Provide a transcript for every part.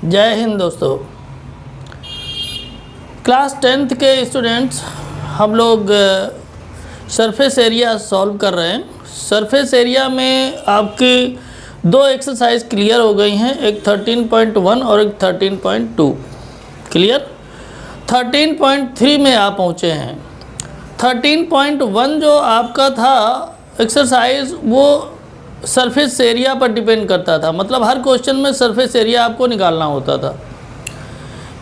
जय हिंद दोस्तों। Class 10th के स्टूडेंट्स हम लोग सरफेस एरिया सॉल्व कर रहे हैं। सरफेस एरिया में आपकी दो एक्सरसाइज क्लियर हो गई हैं, एक 13.1 और एक 13.2 क्लियर। 13.3 में आप पहुँचे हैं। 13.1 जो आपका था एक्सरसाइज वो सरफेस एरिया पर डिपेंड करता था, मतलब हर क्वेश्चन में सरफेस एरिया आपको निकालना होता था।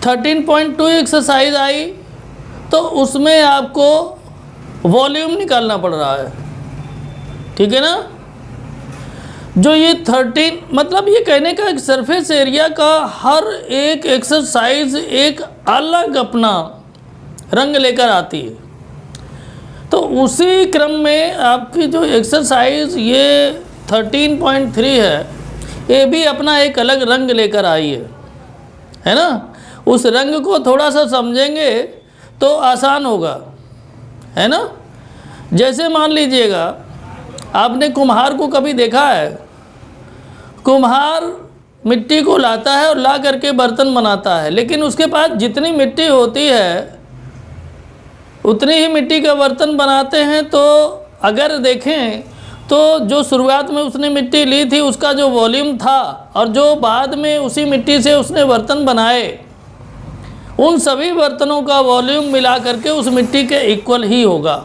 13.2 एक्सरसाइज आई तो उसमें आपको वॉल्यूम निकालना पड़ रहा है, ठीक है ना। जो ये 13 मतलब ये कहने का एक सरफेस एरिया का हर एक एक्सरसाइज एक अलग अपना रंग लेकर आती है। तो उसी क्रम में आपकी जो एक्सरसाइज ये 13.3 है, ये भी अपना एक अलग रंग लेकर आई है ना। उस रंग को थोड़ा सा समझेंगे तो आसान होगा, है ना। जैसे मान लीजिएगा आपने कुम्हार को कभी देखा है। कुम्हार मिट्टी को लाता है और ला करके बर्तन बनाता है, लेकिन उसके पास जितनी मिट्टी होती है उतनी ही मिट्टी का बर्तन बनाते हैं। तो अगर देखें तो जो शुरुआत में उसने मिट्टी ली थी उसका जो वॉल्यूम था और जो बाद में उसी मिट्टी से उसने बर्तन बनाए, उन सभी बर्तनों का वॉल्यूम मिला करके उस मिट्टी के इक्वल ही होगा।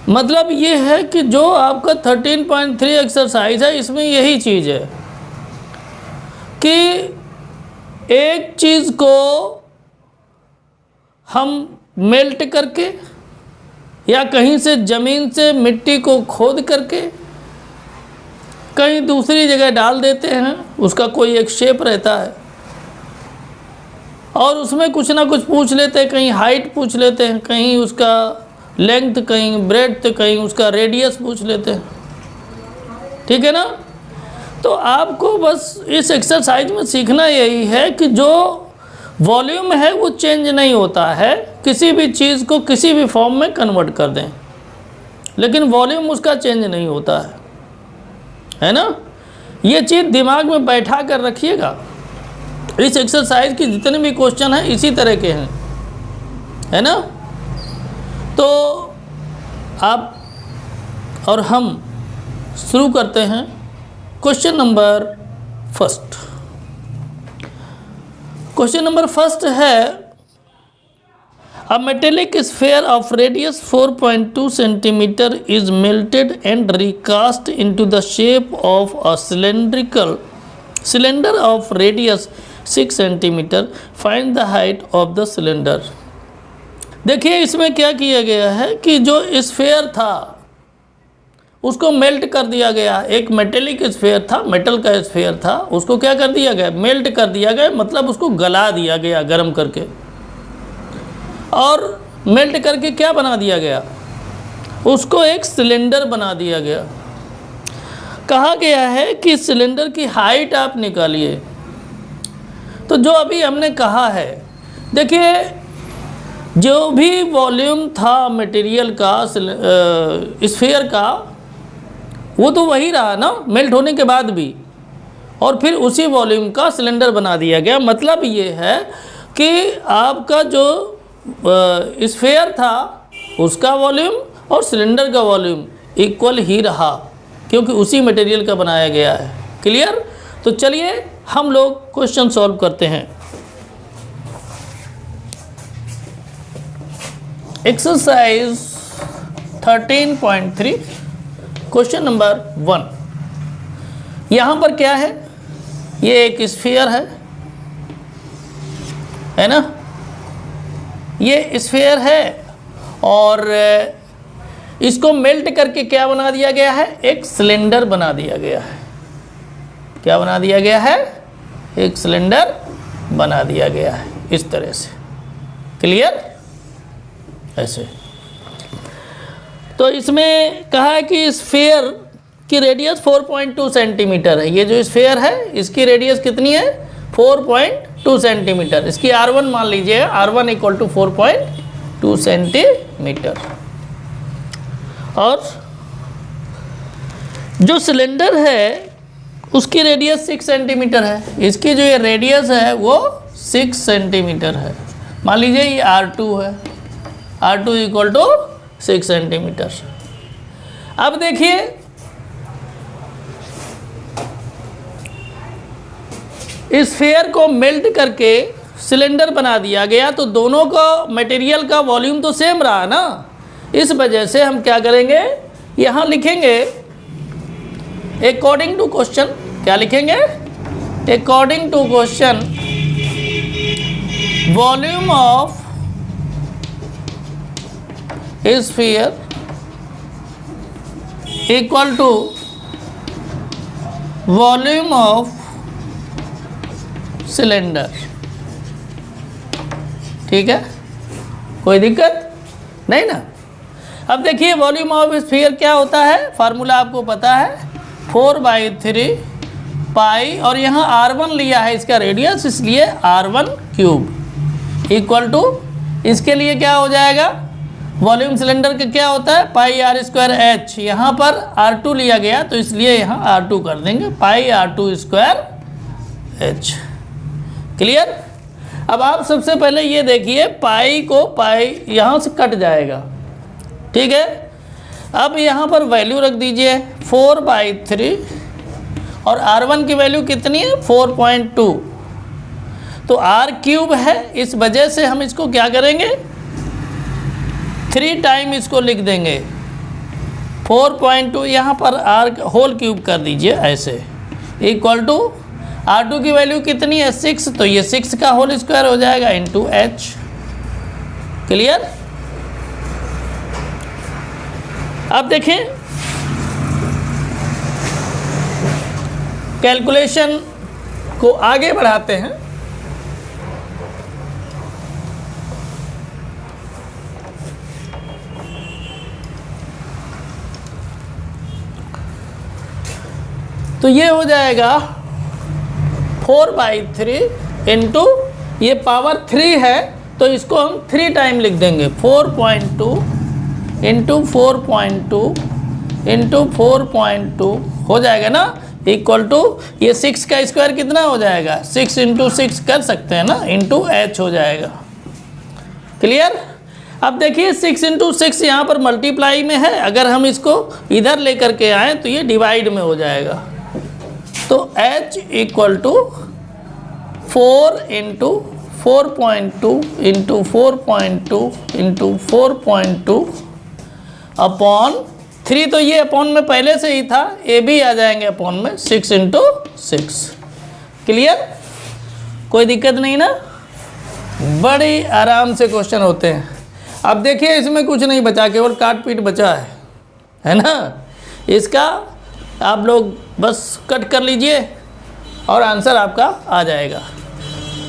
मतलब ये है कि जो आपका 13.3 एक्सरसाइज है इसमें यही चीज़ है कि एक चीज़ को हम मेल्ट करके या कहीं से ज़मीन से मिट्टी को खोद करके कहीं दूसरी जगह डाल देते हैं। उसका कोई एक शेप रहता है और उसमें कुछ ना कुछ पूछ लेते हैं, कहीं हाइट पूछ लेते हैं, कहीं उसका लेंथ, कहीं ब्रेड्थ, कहीं उसका रेडियस पूछ लेते हैं, ठीक है ना। तो आपको बस इस एक्सरसाइज में सीखना यही है कि जो वॉल्यूम है वो चेंज नहीं होता है, किसी भी चीज़ को किसी भी फॉर्म में कन्वर्ट कर दें, लेकिन वॉल्यूम उसका चेंज नहीं होता है ना। ये चीज़ दिमाग में बैठा कर रखिएगा। इस एक्सरसाइज की जितने भी क्वेश्चन हैं इसी तरह के हैं, है ना। तो आप और हम शुरू करते हैं। Question number first. Question number first है a metallic sphere of radius 4.2 centimetre is melted and recast into the shape of a cylinder of radius 6 centimetre. Find the height of the cylinder. देखिए इसमें क्या किया गया है कि जो sphere था उसको मेल्ट कर दिया गया। एक मेटेलिक स्फेयर था, मेटल का स्फेयर था, उसको क्या कर दिया गया, मेल्ट कर दिया गया, मतलब उसको गला दिया गया गर्म करके। और मेल्ट करके क्या बना दिया गया, उसको एक सिलेंडर बना दिया गया। कहा गया है कि सिलेंडर की हाइट आप निकालिए। तो जो अभी हमने कहा है, देखिए जो भी वॉल्यूम था मटेरियल का, स्फेयर का, वो तो वही रहा ना मेल्ट होने के बाद भी, और फिर उसी वॉल्यूम का सिलेंडर बना दिया गया। मतलब ये है कि आपका जो स्फेयर था उसका वॉल्यूम और सिलेंडर का वॉल्यूम इक्वल ही रहा, क्योंकि उसी मटेरियल का बनाया गया है। क्लियर। तो चलिए हम लोग क्वेश्चन सॉल्व करते हैं। Exercise 13.3 question number 1। यहाँ पर क्या है, ये एक स्फीयर है ना। ये स्फीयर है और इसको मेल्ट करके क्या बना दिया गया है, एक सिलेंडर बना दिया गया है। क्या बना दिया गया है, एक सिलेंडर बना दिया गया है इस तरह से। क्लियर। ऐसे तो इसमें कहा है कि स्फेयर की रेडियस 4.2 सेंटीमीटर है। ये जो स्फेयर है इसकी रेडियस कितनी है, 4.2 सेंटीमीटर। इसकी R1 मान लीजिए, R1 इक्वल टू 4.2 सेंटीमीटर। और जो सिलेंडर है उसकी रेडियस 6 सेंटीमीटर है, इसकी जो ये रेडियस है वो 6 सेंटीमीटर है। मान लीजिए ये R2 है, R2 इक्वल टू 6 सेंटीमीटर। अब देखिए स्फीयर को मेल्ट करके सिलेंडर बना दिया गया, तो दोनों का मटेरियल का वॉल्यूम तो सेम रहा ना। इस वजह से हम क्या करेंगे, यहाँ लिखेंगे अकॉर्डिंग टू क्वेश्चन, क्या लिखेंगे, according to question volume of sphere equal to volume of cylinder. ठीक है, कोई दिक्कत नहीं ना। अब देखिए वॉल्यूम ऑफ स्फीयर क्या होता है, फार्मूला आपको पता है, 4/3 पाई, और यहाँ R1 लिया है इसका रेडियस, इसलिए R1 क्यूब इक्वल टू, इसके लिए क्या हो जाएगा, वॉल्यूम सिलेंडर का क्या होता है, पाई R²H, यहाँ पर R2 लिया गया तो इसलिए यहाँ R2 कर देंगे, पाई R2²H। क्लियर। अब आप सबसे पहले ये देखिए, पाई को पाई यहाँ से कट जाएगा, ठीक है। अब यहाँ पर वैल्यू रख दीजिए 4/3, और R1 की वैल्यू कितनी है, 4.2, तो R³ है, इस वजह से हम इसको क्या करेंगे, 3 टाइम इसको लिख देंगे, 4.2 यहाँ पर R³ कर दीजिए ऐसे, इक्वल टू R2 की वैल्यू कितनी है, 6, तो ये 6 का होल स्क्वायर हो जाएगा इंटू H। क्लियर। अब देखें कैलकुलेशन को आगे बढ़ाते हैं। तो ये हो जाएगा 4/3 इंटू, ये पावर 3 है तो इसको हम 3 टाइम लिख देंगे, 4.2 इंटू 4.2 इंटू 4.2 हो जाएगा ना, इक्वल टू, ये 6 का स्क्वायर कितना हो जाएगा, 6 इंटू 6 कर सकते हैं ना, इंटू H हो जाएगा। क्लियर। अब देखिए 6 इंटू 6 यहाँ पर मल्टीप्लाई में है, अगर हम इसको इधर लेकर के आए तो ये डिवाइड में हो जाएगा, तो H equal to 4 into 4.2 into 4.2 into 4.2 upon 3, तो ये अपॉन में पहले से ही था, ये भी आ जाएंगे अपॉन में, 6 इंटू 6। क्लियर, कोई दिक्कत नहीं ना, बड़ी आराम से क्वेश्चन होते हैं। अब देखिए इसमें कुछ नहीं बचा, केवल काट पीट बचा है ना, इसका आप लोग बस कट कर लीजिए और आंसर आपका आ जाएगा।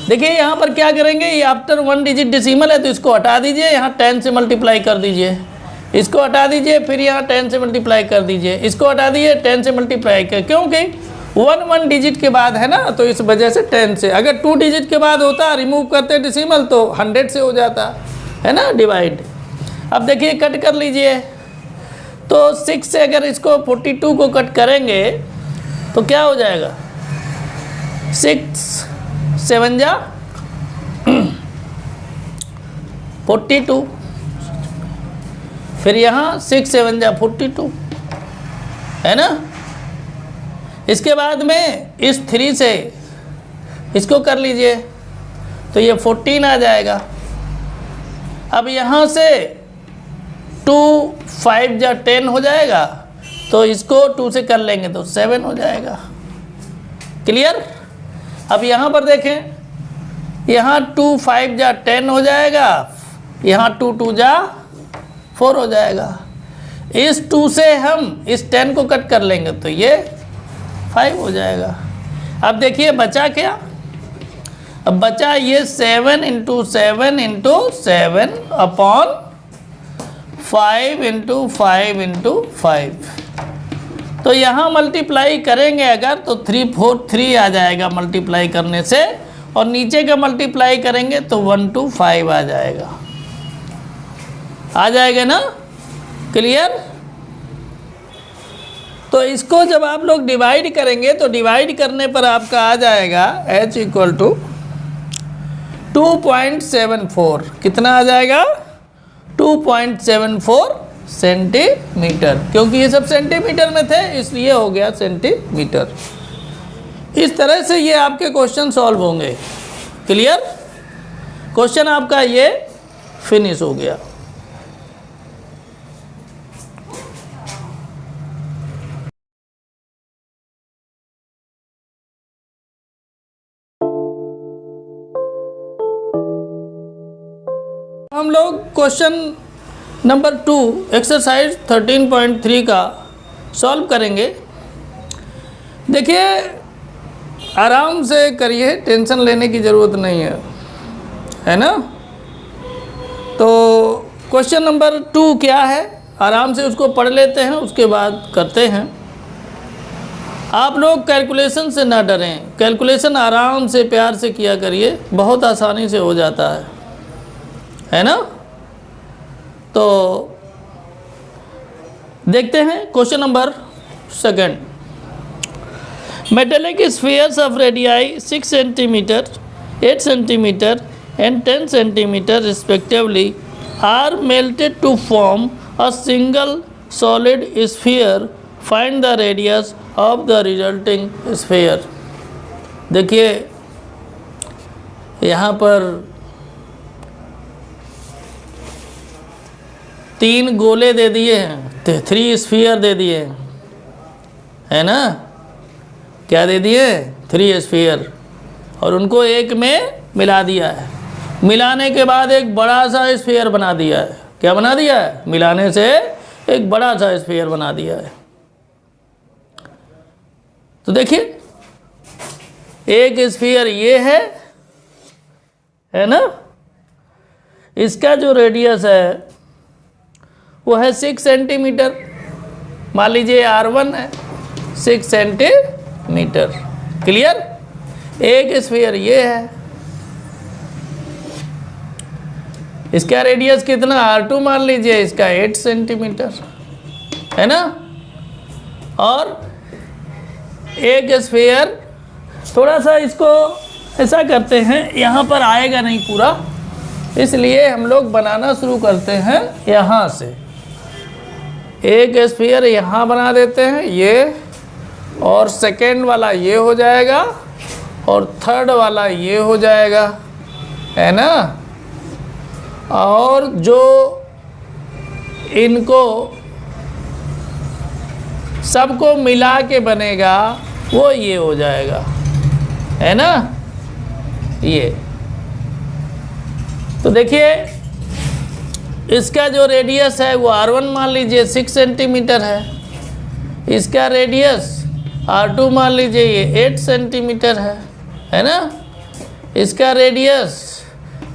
देखिए यहाँ पर क्या करेंगे, ये आफ्टर 1 डिजिट डेसिमल है तो इसको हटा दीजिए, यहाँ 10 से मल्टीप्लाई कर दीजिए, इसको हटा दीजिए, फिर यहाँ 10 से मल्टीप्लाई कर दीजिए, इसको हटा दीजिए, 10 से मल्टीप्लाई कर, क्योंकि 1 डिजिट के बाद है ना, तो इस वजह से 10 से, अगर 2 डिजिट के बाद होता, रिमूव करते डेसिमल तो 100 से हो जाता है ना डिवाइड। अब देखिए कट कर लीजिए, तो 6 से अगर इसको 42 को कट करेंगे तो क्या हो जाएगा, 6 7 जा 42, फिर यहाँ 6 7 जा 42 है ना। इसके बाद में इस 3 से इसको कर लीजिए तो ये 14 आ जाएगा। अब यहाँ से 2 5 जा 10 हो जाएगा, तो इसको 2 से कर लेंगे तो 7 हो जाएगा। क्लियर। अब यहाँ पर देखें, यहाँ 2 5 जा 10 हो जाएगा, यहाँ 2 2 जा 4 हो जाएगा। इस 2 से हम इस 10 को कट कर लेंगे तो ये 5 हो जाएगा। अब देखिए बचा क्या, अब बचा ये 7 into 7 into 7 upon 5 into 5 into 5, तो यहाँ मल्टीप्लाई करेंगे अगर तो 3 4 3 आ जाएगा मल्टीप्लाई करने से, और नीचे का मल्टीप्लाई करेंगे तो 1 2 5 आ जाएगा, आ जाएगा ना। क्लियर। तो इसको जब आप लोग डिवाइड करेंगे तो डिवाइड करने पर आपका आ जाएगा h इक्वल टू 2.74। कितना आ जाएगा? 2.74 सेंटीमीटर, क्योंकि ये सब सेंटीमीटर में थे इसलिए हो गया सेंटीमीटर। इस तरह से ये आपके क्वेश्चन सॉल्व होंगे। क्लियर? क्वेश्चन आपका ये फिनिश हो गया। हम लोग क्वेश्चन नंबर 2 एक्सरसाइज 13.3 का सॉल्व करेंगे। देखिए आराम से करिए, टेंशन लेने की ज़रूरत नहीं है ना। तो क्वेश्चन नंबर 2 क्या है, आराम से उसको पढ़ लेते हैं, उसके बाद करते हैं। आप लोग कैलकुलेशन से ना डरें, कैलकुलेशन आराम से प्यार से किया करिए, बहुत आसानी से हो जाता है ना। तो देखते हैं question number 2। Metallic spheres of radii 6 centimetre, 8 centimetre and 10 centimetre respectively are melted to form a single solid sphere. Find the radius of the resulting sphere. देखिए यहाँ पर 3 गोले दे दिए हैं, 3 स्फीयर दे दिए हैं, है ना। क्या दे दिए? 3 स्फीयर, और उनको एक में मिला दिया है। मिलाने के बाद एक बड़ा सा स्फीयर बना दिया है। क्या बना दिया है? मिलाने से एक बड़ा सा स्फीयर बना दिया है। तो देखिए एक स्फीयर ये है ना। इसका जो रेडियस है वो है 6 सेंटीमीटर। मान लीजिए R1 है 6 सेंटीमीटर। क्लियर? एक स्फीयर ये है, इसका रेडियस कितना? R2 मान लीजिए, इसका 8 सेंटीमीटर, है ना। और एक स्फीयर, थोड़ा सा इसको ऐसा करते हैं, यहाँ पर आएगा नहीं पूरा, इसलिए हम लोग बनाना शुरू करते हैं यहाँ से। एक स्फीयर यहाँ बना देते हैं ये, और सेकेंड वाला ये हो जाएगा, और थर्ड वाला ये हो जाएगा, है ना। और जो इनको सबको मिला के बनेगा वो ये हो जाएगा, है ना। ये तो देखिए इसका जो रेडियस है वो R1 मान लीजिए 6 सेंटीमीटर है, इसका रेडियस R2 मान लीजिए ये 8 सेंटीमीटर है ना। इसका रेडियस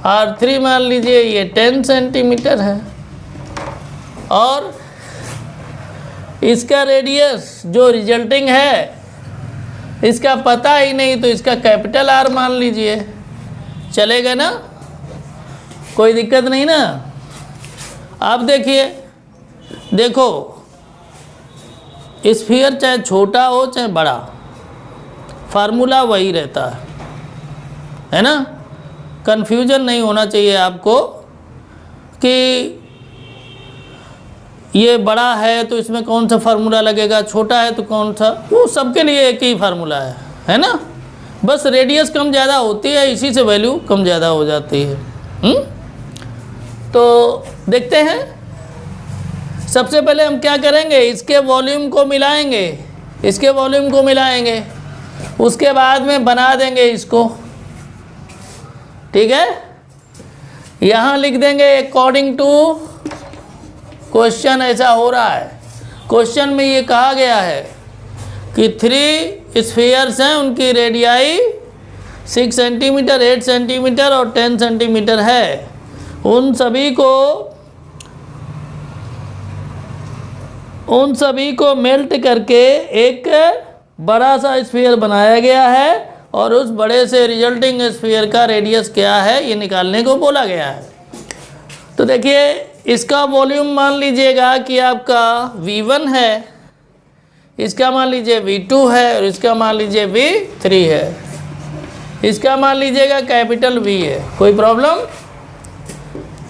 R3 मान लीजिए ये 10 सेंटीमीटर है, और इसका रेडियस जो रिजल्टिंग है इसका पता ही नहीं, तो इसका कैपिटल R मान लीजिए, चलेगा ना, कोई दिक्कत नहीं ना। आप देखिए, देखो स्फीयर चाहे छोटा हो चाहे बड़ा, फार्मूला वही रहता है ना। कन्फ्यूजन नहीं होना चाहिए आपको कि ये बड़ा है तो इसमें कौन सा फार्मूला लगेगा, छोटा है तो कौन सा, वो सबके लिए एक ही फार्मूला है ना। बस रेडियस कम ज़्यादा होती है, इसी से वैल्यू कम ज़्यादा हो जाती है। तो देखते हैं, सबसे पहले हम क्या करेंगे, इसके वॉल्यूम को मिलाएंगे, इसके वॉल्यूम को मिलाएंगे, उसके बाद में बना देंगे इसको। ठीक है, यहाँ लिख देंगे अकॉर्डिंग टू क्वेश्चन। ऐसा हो रहा है, क्वेश्चन में ये कहा गया है कि 3 स्फीयर्स हैं, उनकी रेडियाई 6 सेंटीमीटर, 8 सेंटीमीटर और 10 सेंटीमीटर है। उन सभी को मेल्ट करके एक बड़ा सा स्फीयर बनाया गया है, और उस बड़े से रिजल्टिंग स्फीयर का रेडियस क्या है ये निकालने को बोला गया है। तो देखिए इसका वॉल्यूम मान लीजिएगा कि आपका V1 है, इसका मान लीजिए V2 है और इसका मान लीजिए V3 है, इसका मान लीजिएगा कैपिटल V है। कोई प्रॉब्लम?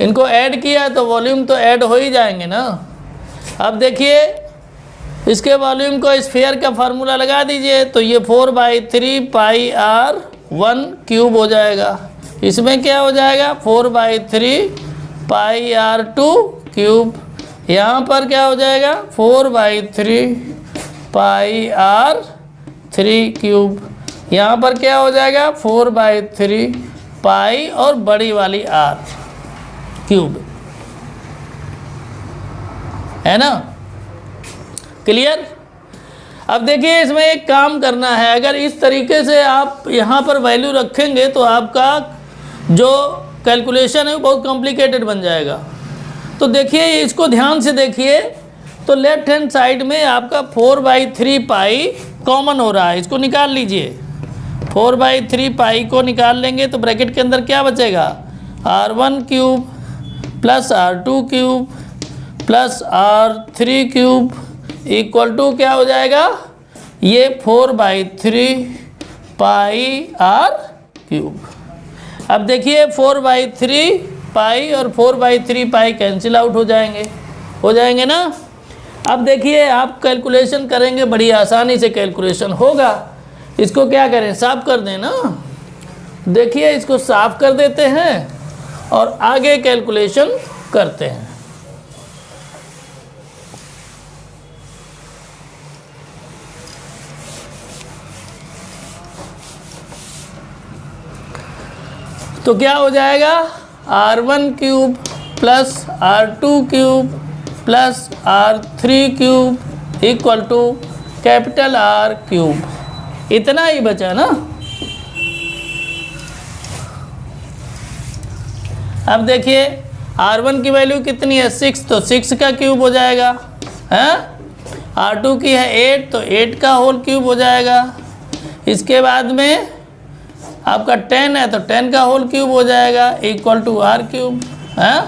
इनको ऐड किया तो वॉल्यूम तो ऐड हो ही जाएंगे ना। अब देखिए इसके वॉल्यूम को स्फीयर का फार्मूला लगा दीजिए, तो ये 4/3 पाई r1 क्यूब हो जाएगा। इसमें क्या हो जाएगा 4/3 पाई r2 क्यूब। यहाँ पर क्या हो जाएगा 4/3 पाई r3 क्यूब। यहाँ पर क्या हो जाएगा 4/3 पाई और बड़ी वाली r क्यूब, है ना। क्लियर? अब देखिए इसमें एक काम करना है, अगर इस तरीके से आप यहाँ पर वैल्यू रखेंगे तो आपका जो कैलकुलेशन है वो बहुत कॉम्प्लिकेटेड बन जाएगा। तो देखिए इसको ध्यान से देखिए, तो लेफ्ट हैंड साइड में आपका 4/3 पाई कॉमन हो रहा है, इसको निकाल लीजिए। 4/3 पाई को निकाल लेंगे तो ब्रैकेट के अंदर क्या बचेगा r1 cube plus r2 cube plus r3 cube equal to क्या हो जाएगा, ये 4/3 पाई r क्यूब। अब देखिए 4/3 पाई और 4/3 पाई कैंसिल आउट हो जाएंगे ना। अब देखिए आप कैलकुलेशन करेंगे, बड़ी आसानी से कैलकुलेशन होगा। इसको क्या करें, साफ कर दें ना। देखिए इसको साफ कर देते हैं और आगे कैलकुलेशन करते हैं। तो क्या हो जाएगा r1 cube plus r2 cube plus r3 cube equal to capital R cube. इतना ही बचा ना। अब देखिए r1 की वैल्यू कितनी है 6, तो 6 का क्यूब हो जाएगा, हैं। r2 की है 8, तो 8 का होल क्यूब हो जाएगा। इसके बाद में आपका 10 है तो 10 का होल क्यूब हो जाएगा इक्वल टू r क्यूब, हैं।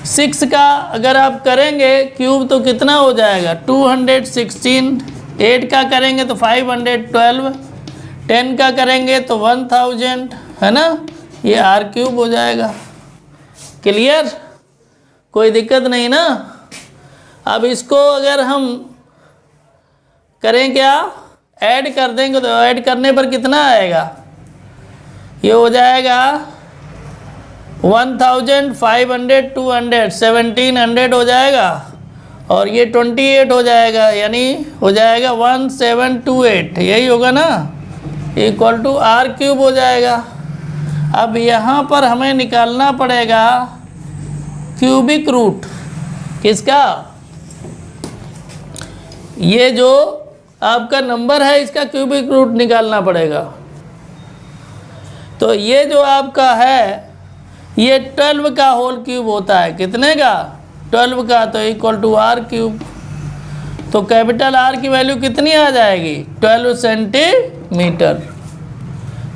6 का अगर आप करेंगे क्यूब तो कितना हो जाएगा 216। 8 का करेंगे तो 512। 10 का करेंगे तो 1000, है ना। ये r क्यूब हो जाएगा। क्लियर? कोई दिक्कत नहीं ना। अब इसको अगर हम करें क्या, ऐड कर देंगे तो ऐड करने पर कितना आएगा, ये हो जाएगा 1500 200 1700 हो जाएगा और ये 28 हो जाएगा, यानी हो जाएगा 1728, यही होगा ना, इक्वल टू r क्यूब हो जाएगा। अब यहाँ पर हमें निकालना पड़ेगा क्यूबिक रूट किसका, ये जो आपका नंबर है इसका क्यूबिक रूट निकालना पड़ेगा। तो ये जो आपका है ये 12 का होल क्यूब होता है, कितने का 12 का, तो इक्वल टू r क्यूब। तो कैपिटल R की वैल्यू कितनी आ जाएगी 12 सेंटीमीटर।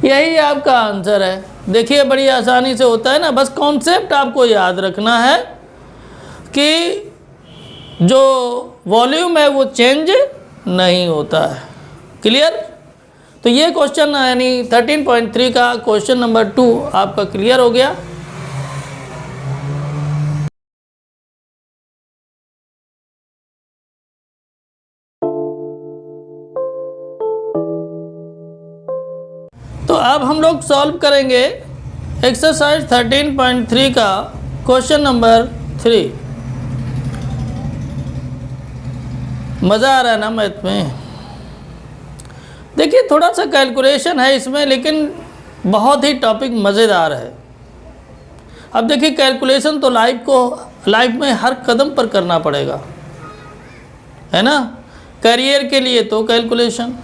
यही आपका आंसर है। देखिए बड़ी आसानी से होता है ना, बस कॉन्सेप्ट आपको याद रखना है कि जो वॉल्यूम है वो चेंज नहीं होता है। क्लियर? तो ये क्वेश्चन यानी 13.3 का क्वेश्चन नंबर 2 आपका क्लियर हो गया। तो अब हम लोग सॉल्व करेंगे एक्सरसाइज 13.3 का क्वेश्चन नंबर 3। मज़ा आ रहा है ना मैथ में। देखिए थोड़ा सा कैलकुलेशन है इसमें, लेकिन बहुत ही टॉपिक मज़ेदार है। अब देखिए कैलकुलेशन तो लाइफ में हर कदम पर करना पड़ेगा, है ना। करियर के लिए तो कैलकुलेशन,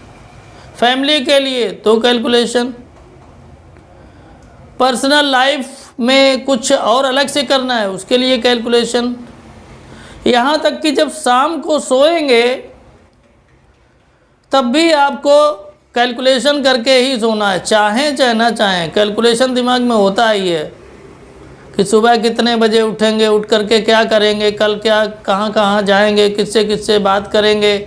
फैमिली के लिए तो कैलकुलेशन, पर्सनल लाइफ में कुछ और अलग से करना है उसके लिए कैलकुलेशन, यहाँ तक कि जब शाम को सोएंगे तब भी आपको कैलकुलेशन करके ही सोना है, चाहें चाहे ना चाहें। कैलकुलेशन दिमाग में होता ही है कि सुबह कितने बजे उठेंगे, उठ करके क्या करेंगे, कल क्या कहाँ कहाँ जाएंगे, किससे किससे बात करेंगे,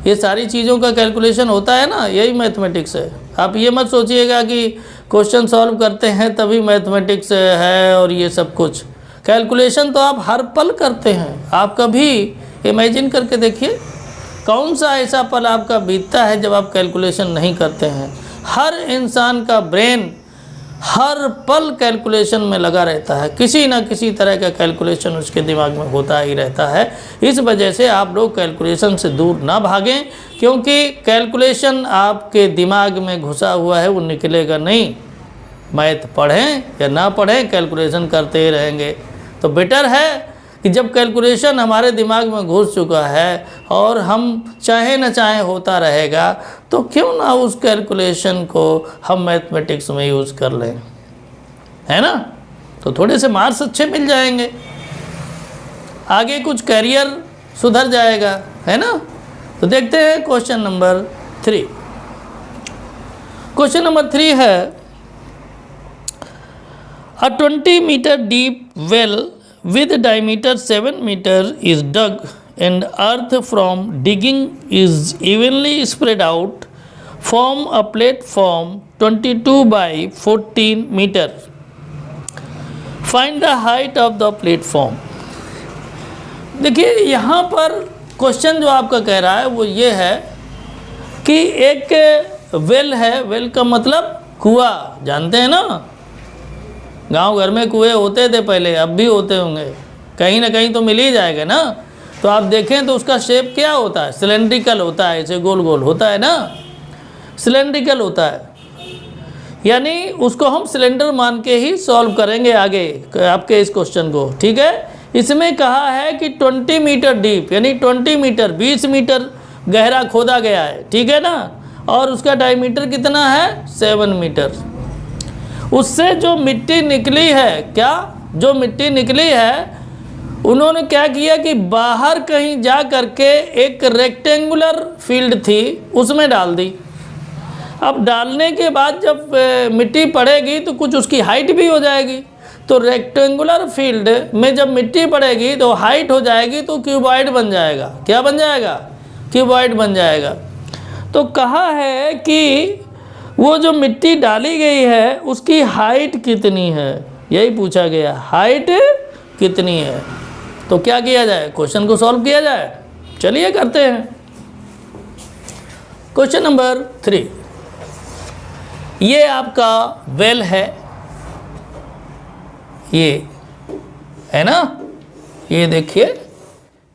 ये सारी चीज़ों का कैलकुलेशन होता है ना, यही मैथमेटिक्स है। आप ये मत सोचिएगा कि क्वेश्चन सॉल्व करते हैं तभी मैथमेटिक्स है और ये सब कुछ। कैलकुलेशन तो आप हर पल करते हैं। आप कभी इमेजिन करके देखिए कौन सा ऐसा पल आपका बीतता है जब आप कैलकुलेशन नहीं करते हैं। हर इंसान का ब्रेन हर पल कैलकुलेशन में लगा रहता है, किसी ना किसी तरह का कैलकुलेशन उसके दिमाग में होता ही रहता है। इस वजह से आप लोग कैलकुलेशन से दूर ना भागें, क्योंकि कैलकुलेशन आपके दिमाग में घुसा हुआ है, वो निकलेगा नहीं। मैथ पढ़ें या ना पढ़ें, कैलकुलेशन करते ही रहेंगे। तो बेटर है कि जब कैलकुलेशन हमारे दिमाग में घुस चुका है और हम चाहे न चाहे होता रहेगा, तो क्यों ना उस कैलकुलेशन को हम मैथमेटिक्स में यूज़ कर लें, है ना। तो थोड़े से मार्क्स अच्छे मिल जाएंगे, आगे कुछ करियर सुधर जाएगा, है ना। तो देखते हैं क्वेश्चन नंबर 3। क्वेश्चन नंबर 3 है, a 20 metre deep well with diameter 7 meter is dug and earth from digging is evenly spread out form a platform 22 by 14 meter. Find the height of the platform. देखिए यहाँ पर question जो आपका कह रहा है वो ये है कि एक वेल है, वेल का मतलब कुआं, जानते हैं ना, गांव घर में कुएं होते थे पहले, अब भी होते होंगे, कहीं ना कहीं तो मिल ही जाएगा ना। तो आप देखें तो उसका शेप क्या होता है, सिलेंड्रिकल होता है, ऐसे गोल गोल होता है ना, सिलेंड्रिकल होता है। यानी उसको हम सिलेंडर मान के ही सॉल्व करेंगे आगे आपके इस क्वेश्चन को, ठीक है। इसमें कहा है कि 20 मीटर डीप, यानी 20 मीटर 20 मीटर गहरा खोदा गया है, ठीक है ना, और उसका डायमीटर कितना है 7 मीटर। उससे जो मिट्टी निकली है, क्या जो मिट्टी निकली है, उन्होंने क्या किया कि बाहर कहीं जा करके एक रेक्टेंगुलर फील्ड थी उसमें डाल दी। अब डालने के बाद जब मिट्टी पड़ेगी तो कुछ उसकी हाइट भी हो जाएगी। तो रेक्टेंगुलर फील्ड में जब मिट्टी पड़ेगी तो हाइट हो जाएगी, तो क्यूबॉइड बन जाएगा। क्या बन जाएगा? क्यूबॉइड बन जाएगा। तो कहा है कि वो जो मिट्टी डाली गई है उसकी हाइट कितनी है, यही पूछा गया, हाइट कितनी है। तो क्या किया जाए, क्वेश्चन को सॉल्व किया जाए। चलिए करते हैं। क्वेश्चन नंबर 3, ये आपका वेल है, ये है ना, ये देखिए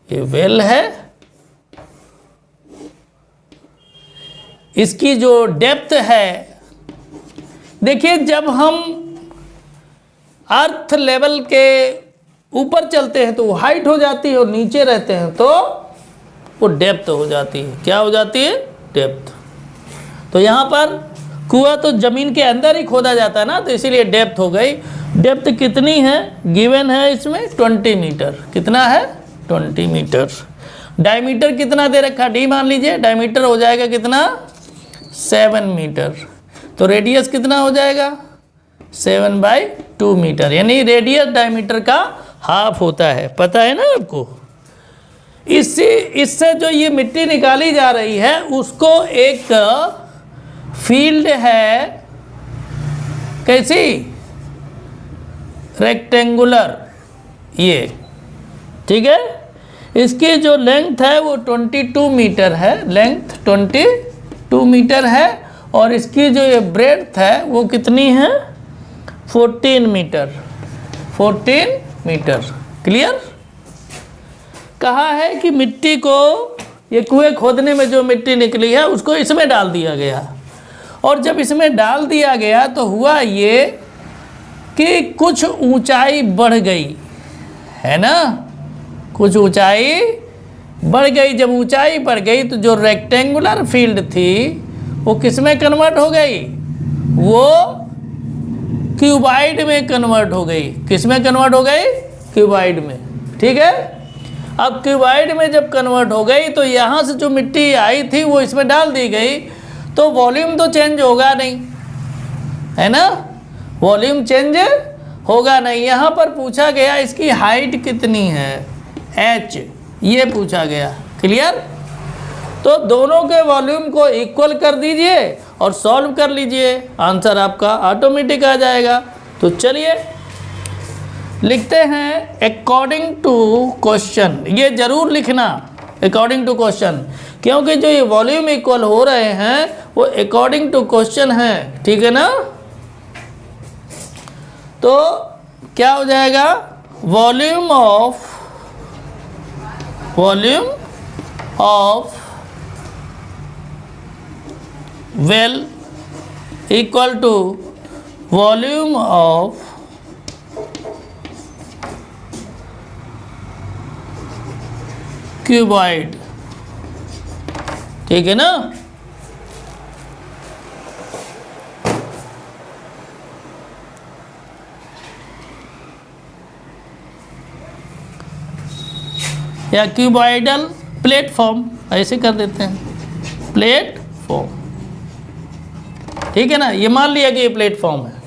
ये वेल है। इसकी जो डेप्थ है, देखिए जब हम अर्थ लेवल के ऊपर चलते हैं तो वो हाइट हो जाती है, और नीचे रहते हैं तो वो डेप्थ हो जाती है। क्या हो जाती है? डेप्थ। तो यहाँ पर कुआं तो ज़मीन के अंदर ही खोदा जाता है ना, तो इसीलिए डेप्थ हो गई। डेप्थ कितनी है गिवन है इसमें? 20 मीटर। कितना है? 20 मीटर। डायमीटर कितना दे रखा, डी मान लीजिए, डायमीटर हो जाएगा कितना? 7 मीटर। तो रेडियस कितना हो जाएगा? 7/2 मीटर, यानी रेडियस डायमीटर का हाफ होता है, पता है ना आपको। इससे जो ये मिट्टी निकाली जा रही है उसको एक फील्ड है, कैसी? रेक्टेंगुलर, ये ठीक है। इसकी जो लेंथ है वो 22 मीटर है, लेंथ 22 मीटर है, और इसकी जो ये ब्रेड्थ है वो कितनी है? 14 मीटर। 14 मीटर। क्लियर? कहा है कि मिट्टी को, ये कुएं खोदने में जो मिट्टी निकली है उसको इसमें डाल दिया गया, और जब इसमें डाल दिया गया तो हुआ ये कि कुछ ऊंचाई बढ़ गई, है ना, कुछ ऊंचाई बढ़ गई। जब ऊंचाई बढ़ गई तो जो रेक्टेंगुलर फील्ड थी वो किस में कन्वर्ट हो गई? वो क्यूबॉइड में कन्वर्ट हो गई। किस में कन्वर्ट हो गई? क्यूबॉइड में। ठीक है। अब क्यूबॉइड में जब कन्वर्ट हो गई तो यहाँ से जो मिट्टी आई थी वो इसमें डाल दी गई, तो वॉल्यूम तो चेंज होगा नहीं, है ना, वॉल्यूम चेंज होगा नहीं। यहाँ पर पूछा गया इसकी हाइट कितनी है, h, ये पूछा गया। क्लियर? तो दोनों के वॉल्यूम को इक्वल कर दीजिए और सॉल्व कर लीजिए, आंसर आपका ऑटोमेटिक आ जाएगा। तो चलिए लिखते हैं अकॉर्डिंग टू क्वेश्चन, ये जरूर लिखना अकॉर्डिंग टू क्वेश्चन, क्योंकि जो ये वॉल्यूम इक्वल हो रहे हैं वो अकॉर्डिंग टू क्वेश्चन है, ठीक है ना। तो क्या हो जाएगा, volume of well equal to volume of cuboid, ठीक है ना। या क्यूबॉइडल प्लेटफॉर्म ऐसे कर देते हैं, प्लेटफॉर्म, ठीक है ना। ये मान लिया कि ये प्लेटफॉर्म है।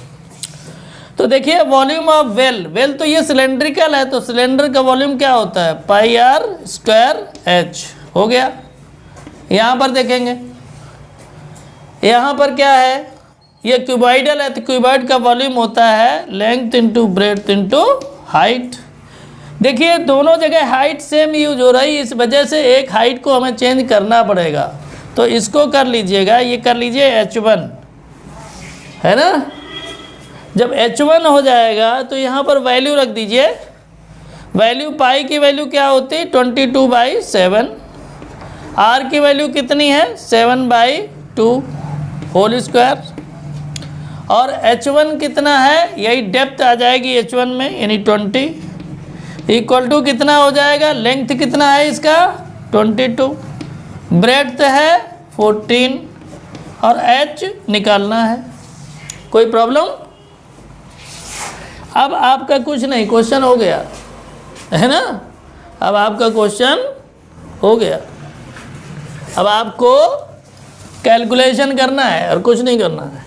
तो देखिए वॉल्यूम ऑफ वेल तो ये सिलेंड्रिकल है, तो सिलेंडर का वॉल्यूम क्या होता है, पाई आर स्क्वायर एच हो गया। यहाँ पर देखेंगे, यहाँ पर क्या है, ये क्यूबॉइडल है, तो क्यूबॉइड का वॉल्यूम होता है length into breadth into height. देखिए दोनों जगह हाइट सेम यूज हो रही है, इस वजह से एक हाइट को हमें चेंज करना पड़ेगा। तो इसको कर लीजिएगा, ये कर लीजिए H1, है ना। जब H1 हो जाएगा तो यहाँ पर वैल्यू रख दीजिए, वैल्यू पाई की वैल्यू क्या होती है 22/7, आर की वैल्यू कितनी है 7/2 होल स्क्वायर, और H1 कितना है, यही डेप्थ आ जाएगी H1 में, यानी 20 इक्वल टू कितना हो जाएगा, लेंथ कितना है इसका 22, ब्रेड्थ है 14 और H निकालना है। कोई प्रॉब्लम? अब आपका कुछ नहीं, क्वेश्चन हो गया है ना। अब आपका क्वेश्चन हो गया, अब आपको कैलकुलेशन करना है और कुछ नहीं करना है।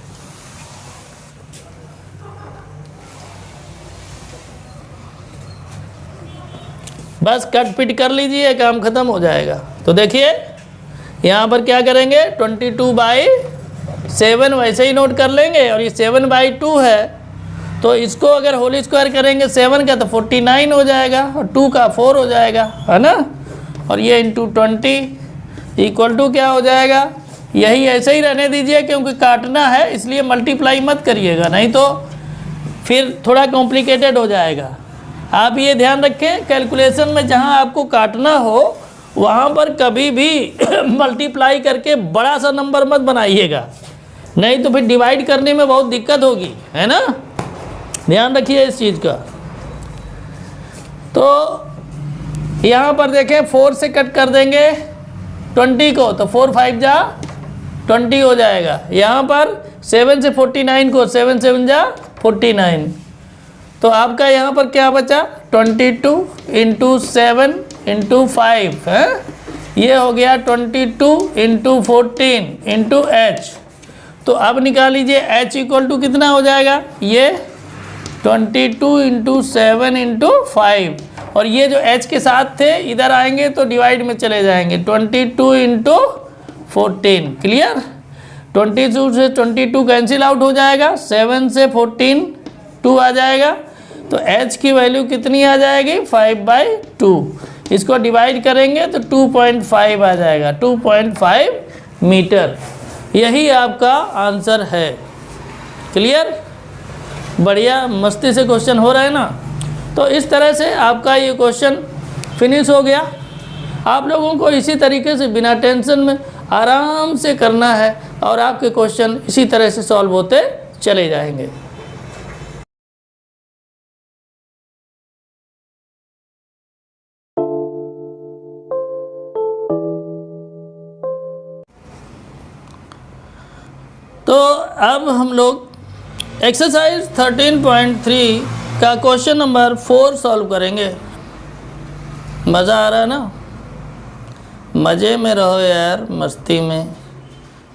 बस कट पिट कर लीजिए, काम खत्म हो जाएगा। तो देखिए यहाँ पर क्या करेंगे, 22/7 वैसे ही नोट कर लेंगे, और ये 7/2 है, तो इसको अगर होल स्क्वायर करेंगे 7 का तो 49 हो जाएगा, और 2 का 4 हो जाएगा, है ना। और ये इंटू 20 इक्वल टू क्या हो जाएगा, यही ऐसे ही रहने दीजिए, क्योंकि काटना है इसलिए मल्टीप्लाई मत करिएगा, नहीं तो फिर थोड़ा कॉम्प्लिकेटेड हो जाएगा। आप ये ध्यान रखें, कैलकुलेशन में जहाँ आपको काटना हो वहाँ पर कभी भी मल्टीप्लाई करके बड़ा सा नंबर मत बनाइएगा, नहीं तो फिर डिवाइड करने में बहुत दिक्कत होगी, है ना। ध्यान रखिए इस चीज़ का। तो यहाँ पर देखें 4 से कट कर देंगे 20 को, तो 4 5 जा 20 हो जाएगा। यहाँ पर 7 से 49 को, 7 7 जा 49, तो आपका यहाँ पर क्या बचा 22 इंटू 7 इंटू 5 है, ये हो गया 22 इंटू 14 इंटू H। तो अब निकाल लीजिए H इक्वल टू कितना हो जाएगा, ये 22 इंटू 7 इंटू 5, और ये जो H के साथ थे इधर आएंगे तो डिवाइड में चले जाएंगे, 22 इंटू 14, क्लियर। 22 से 22 कैंसिल आउट हो जाएगा, 7 से 14 2 आ जाएगा, तो H की वैल्यू कितनी आ जाएगी 5/2। इसको डिवाइड करेंगे तो 2.5 आ जाएगा, 2.5 मीटर। यही आपका आंसर है, क्लियर। बढ़िया मस्ती से क्वेश्चन हो रहा है ना। तो इस तरह से आपका ये क्वेश्चन फिनिश हो गया। आप लोगों को इसी तरीके से बिना टेंशन में आराम से करना है, और आपके क्वेश्चन इसी तरह से सॉल्व होते चले जाएंगे। तो अब हम लोग एक्सरसाइज 13.3 का क्वेश्चन नंबर 4 सॉल्व करेंगे। मज़ा आ रहा है ना, मज़े में रहो यार, मस्ती में।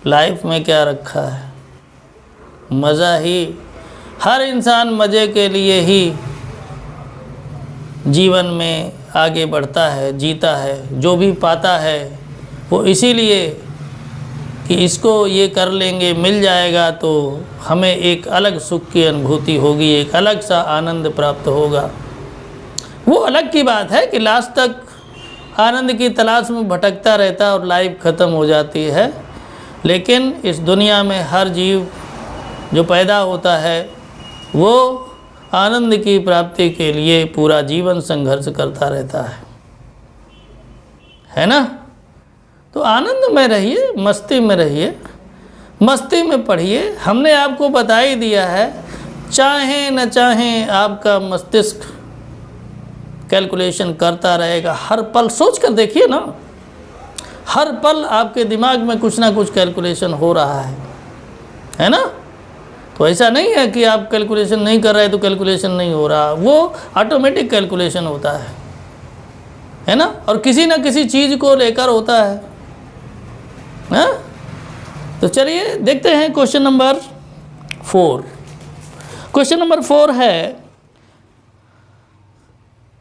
लाइफ में क्या रखा है, मज़ा ही। हर इंसान मज़े के लिए ही जीवन में आगे बढ़ता है, जीता है। जो भी पाता है वो इसीलिए कि इसको ये कर लेंगे, मिल जाएगा तो हमें एक अलग सुख की अनुभूति होगी, एक अलग सा आनंद प्राप्त होगा। वो अलग की बात है कि लास्ट तक आनंद की तलाश में भटकता रहता है और लाइफ ख़त्म हो जाती है। लेकिन इस दुनिया में हर जीव जो पैदा होता है वो आनंद की प्राप्ति के लिए पूरा जीवन संघर्ष करता रहता है ना। तो आनंद में रहिए, मस्ती में रहिए, मस्ती में पढ़िए। हमने आपको बता ही दिया है, चाहे न चाहे आपका मस्तिष्क कैलकुलेशन करता रहेगा। हर पल सोच कर देखिए ना, हर पल आपके दिमाग में कुछ ना कुछ कैलकुलेशन हो रहा है ना। तो ऐसा नहीं है कि आप कैलकुलेशन नहीं कर रहे तो कैलकुलेशन नहीं हो रहा, वो ऑटोमेटिक कैलकुलेशन होता है ना। और किसी न किसी चीज़ को लेकर होता है। तो चलिए देखते हैं क्वेश्चन नंबर 4। क्वेश्चन नंबर 4 है,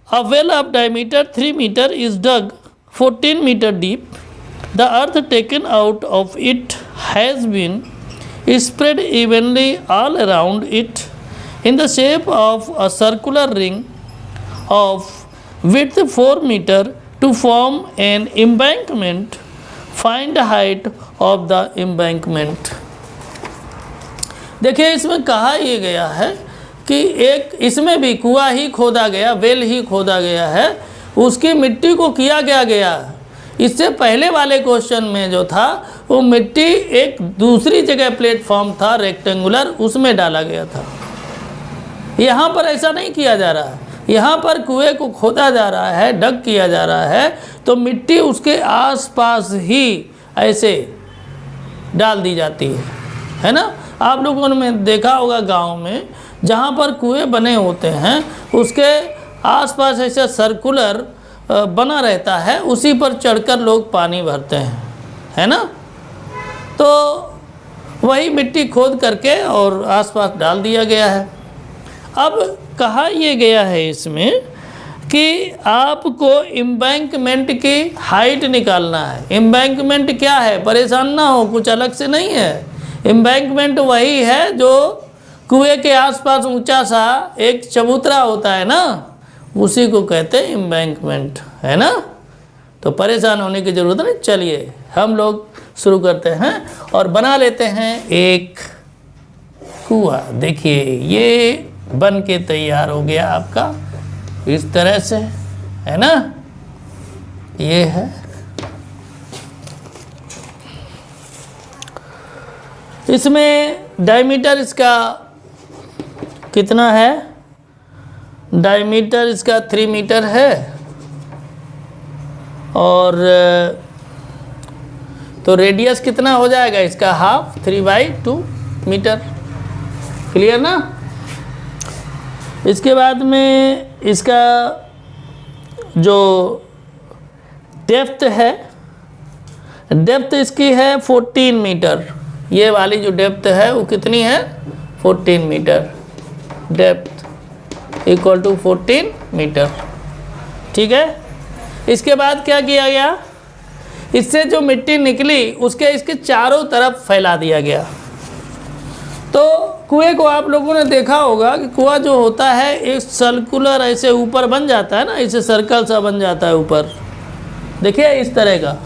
a well of diameter 3 metre is dug 14 metre deep. The earth taken out of it has been spread evenly all around it in the shape of a circular ring of width 4 meter to form an embankment. Find the height of the embankment. देखिए इसमें कहा ये गया है कि एक इसमें भी कुआं ही खोदा गया, वेल ही खोदा गया है, उसकी मिट्टी को किया गया। इससे पहले वाले क्वेश्चन में जो था वो मिट्टी एक दूसरी जगह प्लेटफॉर्म था रेक्टेंगुलर, उसमें डाला गया था। यहाँ पर ऐसा नहीं किया जा रहा है, यहाँ पर कुएं को खोदा जा रहा है, डग किया जा रहा है, तो मिट्टी उसके आसपास ही ऐसे डाल दी जाती है ना। आप लोगों ने देखा होगा गांव में जहाँ पर कुएं बने होते हैं उसके आसपास ऐसा सर्कुलर बना रहता है, उसी पर चढ़कर लोग पानी भरते हैं, है ना। तो वही मिट्टी खोद करके और आसपास डाल दिया गया है। अब कहा यह गया है इसमें कि आपको एम्बैंकमेंट की हाइट निकालना है। एम्बैंकमेंट क्या है, परेशान ना हो, कुछ अलग से नहीं है। एम्बैंकमेंट वही है जो कुएं के आसपास ऊंचा सा एक चबूतरा होता है ना, उसी को कहते हैं एम्बैंकमेंट, है ना। तो परेशान होने की ज़रूरत नहीं। चलिए हम लोग शुरू करते हैं और बना लेते हैं एक कुआं। देखिए ये बन के तैयार हो गया आपका इस तरह से, है ना। ये है, इसमें डायमीटर इसका कितना है, डायमीटर इसका 3 मीटर है और तो रेडियस कितना हो जाएगा इसका, हाफ, 3/2 मीटर। क्लियर ना। इसके बाद में इसका जो डेप्थ है, डेप्थ इसकी है 14 मीटर। ये वाली जो डेप्थ है वो कितनी है, 14 metre. Depth equal to 14 metre, ठीक है। इसके बाद क्या किया गया, इससे जो मिट्टी निकली उसके इसके चारों तरफ फैला दिया गया। तो कुएं को आप लोगों ने देखा होगा कि कुआं जो होता है एक सर्कुलर ऐसे ऊपर बन जाता है ना, ऐसे सर्कल सा बन जाता है ऊपर, देखिए इस तरह का,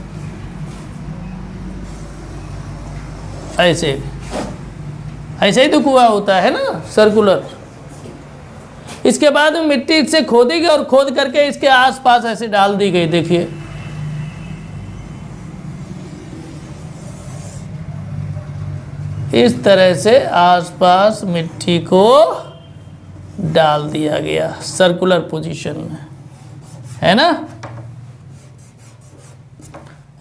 ऐसे ऐसे ही तो कुआं होता है ना, सर्कुलर। इसके बाद में मिट्टी इससे खोदी गई और खोद करके इसके आसपास ऐसे डाल दी गई। देखिए इस तरह से आसपास मिट्टी को डाल दिया गया सर्कुलर पोजीशन में, है ना।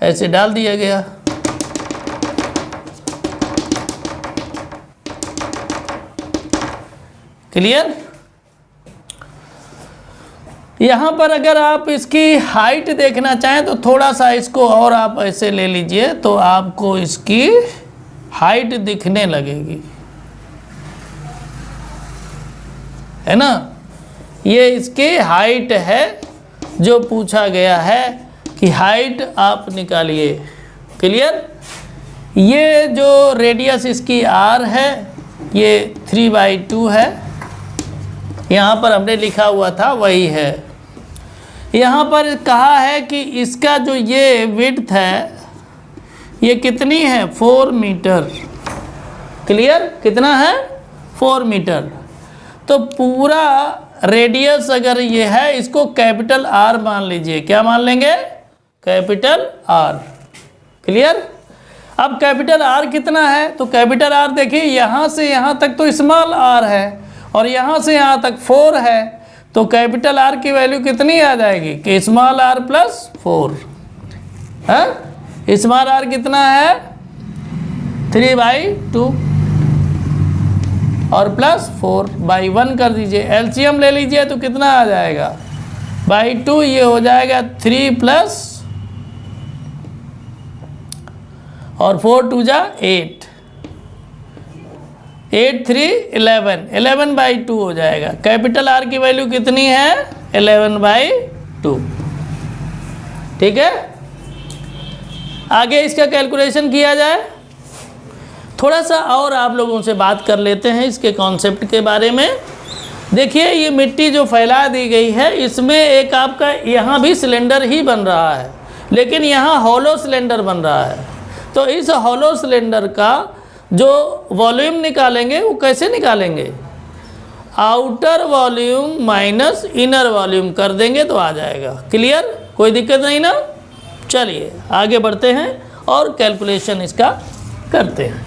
ऐसे डाल दिया गया। क्लियर। यहाँ पर अगर आप इसकी हाइट देखना चाहें तो थोड़ा सा इसको और आप ऐसे ले लीजिए तो आपको इसकी हाइट दिखने लगेगी, है ना। ये इसकी हाइट है जो पूछा गया है कि हाइट आप निकालिए। क्लियर। ये जो रेडियस इसकी r है ये 3/2 है, यहाँ पर हमने लिखा हुआ था वही है। यहाँ पर कहा है कि इसका जो ये विड्थ है ये कितनी है 4 मीटर। क्लियर, कितना है 4 मीटर। तो पूरा रेडियस अगर ये है इसको कैपिटल R मान लीजिए। क्या मान लेंगे? Capital R। क्लियर। अब कैपिटल R कितना है? तो कैपिटल R देखिए यहाँ से यहाँ तक तो स्मॉल r है और यहाँ से यहाँ तक 4 है, तो कैपिटल R की वैल्यू कितनी आ जाएगी कि स्मॉल r प्लस 4 है। स्मॉल r कितना है 3/2 और प्लस 4/1 कर दीजिए। एलसीएम ले लीजिए तो कितना आ जाएगा /2, ये हो जाएगा 3 प्लस और 4 2 जा 8, 8 3 11, 11/2 हो जाएगा। कैपिटल R की वैल्यू कितनी है 11/2। ठीक है, आगे इसका कैलकुलेशन किया जाए। थोड़ा सा और आप लोगों से बात कर लेते हैं इसके कॉन्सेप्ट के बारे में। देखिए ये मिट्टी जो फैला दी गई है इसमें एक आपका यहाँ भी सिलेंडर ही बन रहा है, लेकिन यहाँ हॉलो सिलेंडर बन रहा है। तो इस हॉलो सिलेंडर का जो वॉल्यूम निकालेंगे वो कैसे निकालेंगे? Outer volume minus inner volume कर देंगे तो आ जाएगा। क्लियर, कोई दिक्कत नहीं ना। चलिए आगे बढ़ते हैं और कैलकुलेशन इसका करते हैं।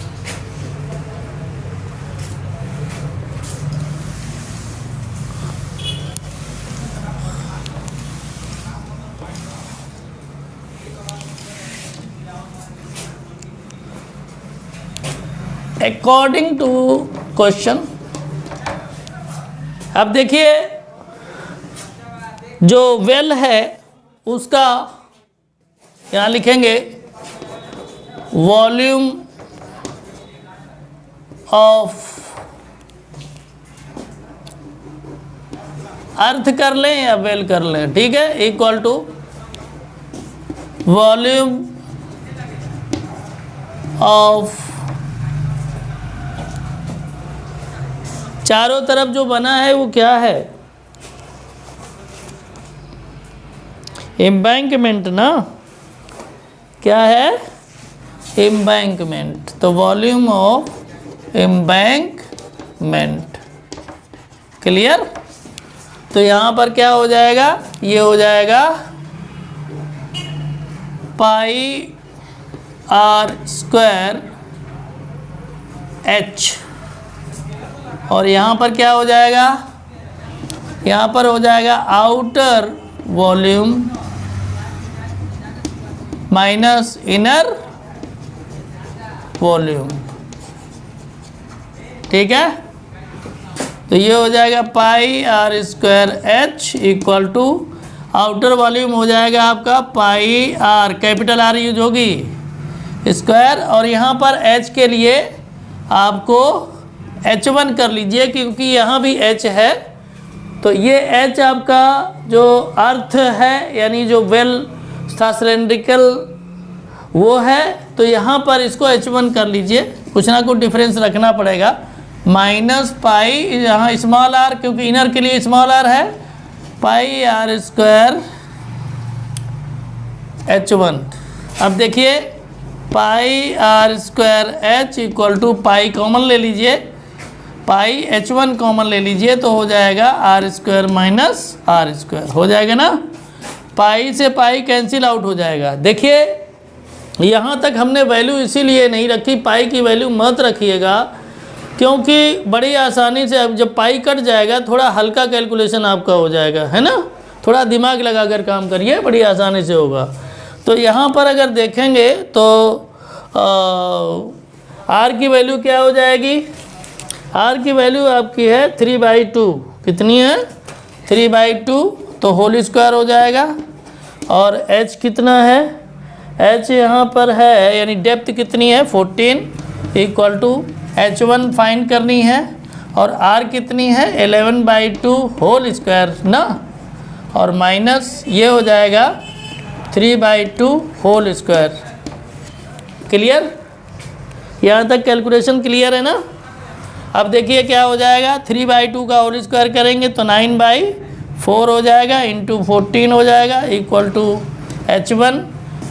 अकॉर्डिंग टू क्वेश्चन, अब देखिए जो वेल है उसका यहाँ लिखेंगे वॉल्यूम ऑफ अर्थ कर लें या वेल कर लें, ठीक है, इक्वल टू वॉल्यूम ऑफ चारों तरफ जो बना है वो क्या है एम्बैंकमेंट ना, क्या है एम्बैंकमेंट। तो वॉल्यूम ऑफ एम्बैंकमेंट। क्लियर। तो यहाँ पर क्या हो जाएगा, ये हो जाएगा πr² h, और यहाँ पर क्या हो जाएगा, यहाँ पर हो जाएगा outer volume minus inner volume. ठीक है, तो ये हो जाएगा πr² h equal to outer volume हो जाएगा आपका πr, कैपिटल R यूज होगी, स्क्वायर, और यहाँ पर h के लिए आपको H1 कर लीजिए क्योंकि यहाँ भी H है। तो ये H आपका जो अर्थ है यानी जो वेल था सिलेंड्रिकल वो है, तो यहाँ पर इसको H1 कर लीजिए, कुछ ना कुछ डिफरेंस रखना पड़ेगा। माइनस पाई यहाँ स्मॉल r क्योंकि इनर के लिए स्मॉल r है, πr² H1। अब देखिए πr² h equal to pi common ले लीजिए, पाई H1 कॉमन ले लीजिए तो हो जाएगा r² माइनस r², हो जाएगा ना। पाई से पाई कैंसिल आउट हो जाएगा। देखिए यहाँ तक हमने वैल्यू इसीलिए नहीं रखी, पाई की वैल्यू मत रखिएगा क्योंकि बड़ी आसानी से अब जब पाई कट जाएगा थोड़ा हल्का कैलकुलेशन आपका हो जाएगा, है ना। थोड़ा दिमाग लगा कर काम करिए, बड़ी आसानी से होगा। तो यहाँ पर अगर देखेंगे तो r की वैल्यू क्या हो जाएगी, r की वैल्यू आपकी है 3/2। कितनी है 3/2, तो होल स्क्वायर हो जाएगा। और h कितना है, h यहाँ पर है यानी डेप्थ कितनी है 14 इक्वल टू H1 फाइंड करनी है, और r कितनी है 11/2 होल स्क्वायर ना, और माइनस ये हो जाएगा 3/2 होल स्क्वायर। क्लियर? यहाँ तक कैलकुलेशन क्लियर है ना? अब देखिए क्या हो जाएगा, 3/2 का होल स्क्वायर करेंगे तो 9/4 हो जाएगा, इंटू 14 हो जाएगा, इक्वल टू H1।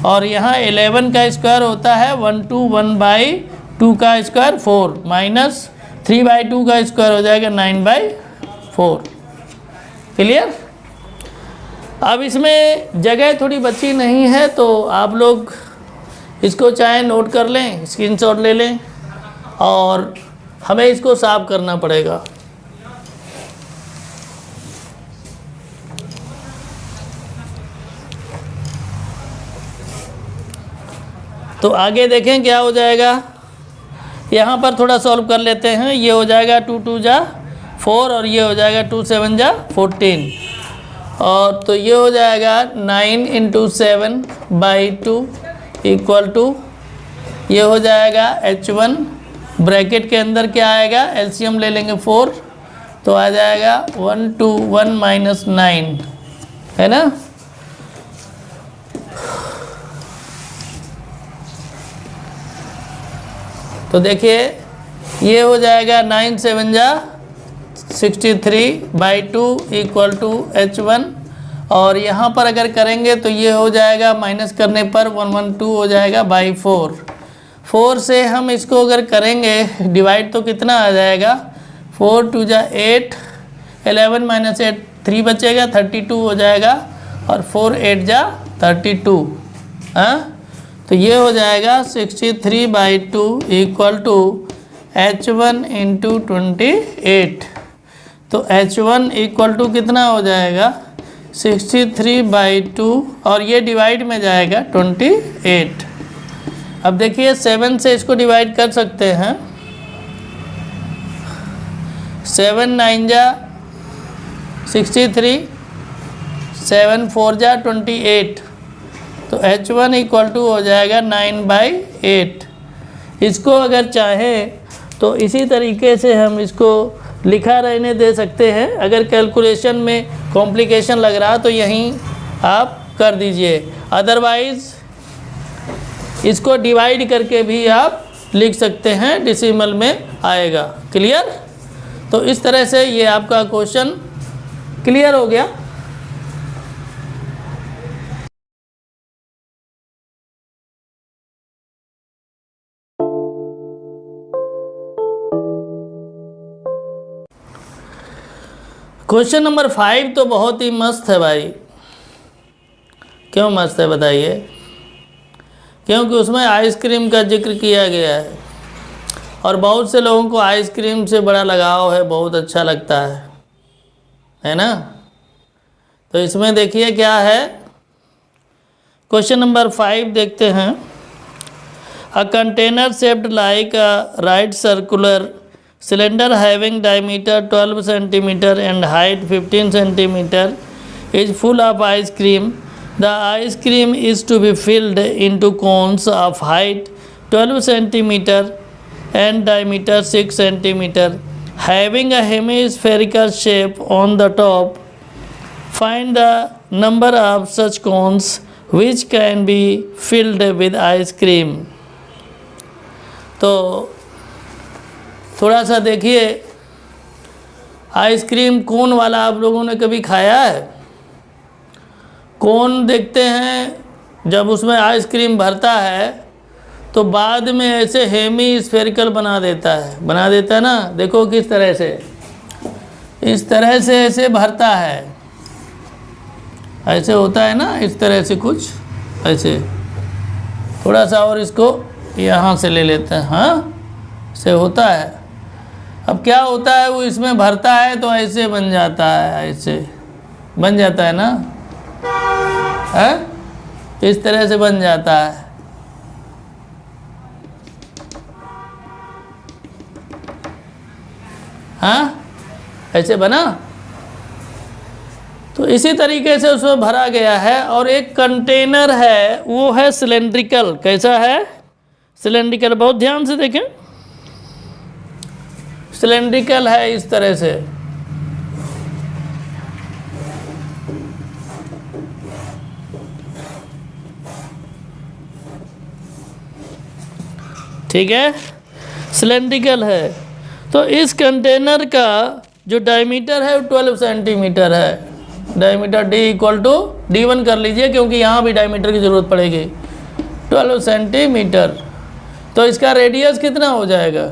और यहाँ 11 का स्क्वायर होता है 1/2 का स्क्वायर 4, माइनस 3/2 का स्क्वायर हो जाएगा 9/4। क्लियर? अब इसमें जगह थोड़ी बची नहीं है तो आप लोग इसको चाहे नोट कर लें, स्क्रीनशॉट ले लें, और हमें इसको साफ करना पड़ेगा। तो आगे देखें क्या हो जाएगा। यहाँ पर थोड़ा सॉल्व कर लेते हैं। ये हो जाएगा 2 2 जा 4 और ये हो जाएगा 2 7 जा 14, और तो ये हो जाएगा 9 × 7/2 इक्वल टू, ये हो जाएगा H1, ब्रैकेट के अंदर क्या आएगा, एलसीएम ले लेंगे 4, तो आ जाएगा 1 2 1 - 9, है ना। तो देखिए ये हो जाएगा 9 7 जा 63/2 इक्वल टू H1, और यहाँ पर अगर करेंगे तो ये हो जाएगा, माइनस करने पर 112 हो जाएगा बाई 4। 4 से हम इसको अगर करेंगे डिवाइड तो कितना आ जाएगा, 4 2 जा 8, 11 - 8 3 बचेगा, 32 हो जाएगा, और 4 8 जा 32। हाँ, तो ये हो जाएगा 63/2 इक्वल टू H1 × 28। तो H1 इक्वल टू कितना हो जाएगा, 63/2, और ये डिवाइड में जाएगा 28। अब देखिए 7 से इसको डिवाइड कर सकते हैं, 7 9 जा 63, 7 4 जा 28, तो H1 इक्वल टू हो जाएगा 9/8। इसको अगर चाहें तो इसी तरीके से हम इसको लिखा रहने दे सकते हैं। अगर कैलकुलेशन में कॉम्प्लिकेशन लग रहा तो यहीं आप कर दीजिए, अदरवाइज़ इसको डिवाइड करके भी आप लिख सकते हैं, डेसिमल में आएगा। क्लियर? तो इस तरह से ये आपका क्वेश्चन क्लियर हो गया। क्वेश्चन नंबर 5 तो बहुत ही मस्त है भाई। क्यों मस्त है बताइए? क्योंकि उसमें आइसक्रीम का जिक्र किया गया है, और बहुत से लोगों को आइसक्रीम से बड़ा लगाव है, बहुत अच्छा लगता है ना। तो इसमें देखिए क्या है, क्वेश्चन नंबर 5 देखते हैं। A container shaped like a right circular cylinder having diameter 12 centimeter and height 15 centimeter is full of ice cream. The ice cream is to be filled into cones of height 12 centimeter and diameter 6 centimeter having a hemispherical shape on the top. Find the number of such cones which can be filled with ice cream. तो थोड़ा सा देखिए, ice cream cone वाला आप लोगों ने कभी खाया है? कोन देखते हैं जब उसमें आइसक्रीम भरता है तो बाद में ऐसे हेमी स्फेरिकल बना देता है ना। देखो किस तरह से, इस तरह से ऐसे भरता है, ऐसे होता है ना, इस तरह से कुछ ऐसे। थोड़ा सा और इसको यहाँ से ले लेते हैं, हाँ से होता है। अब क्या होता है, वो इसमें भरता है तो ऐसे बन जाता है, ऐसे बन जाता है ना, है इस तरह से बन जाता है। हाँ ऐसे बना। तो इसी तरीके से उसमें भरा गया है, और एक कंटेनर है वो है सिलेंड्रिकल। कैसा है? सिलेंड्रिकल। बहुत ध्यान से देखें, सिलेंड्रिकल है इस तरह से। ठीक है, सिलेंड्रिकल है। तो इस कंटेनर का जो डायमीटर है वो 12 सेंटीमीटर है। Diameter D equal to D1 कर लीजिए, क्योंकि यहाँ भी डायमीटर की ज़रूरत पड़ेगी। 12 सेंटीमीटर। तो इसका रेडियस कितना हो जाएगा?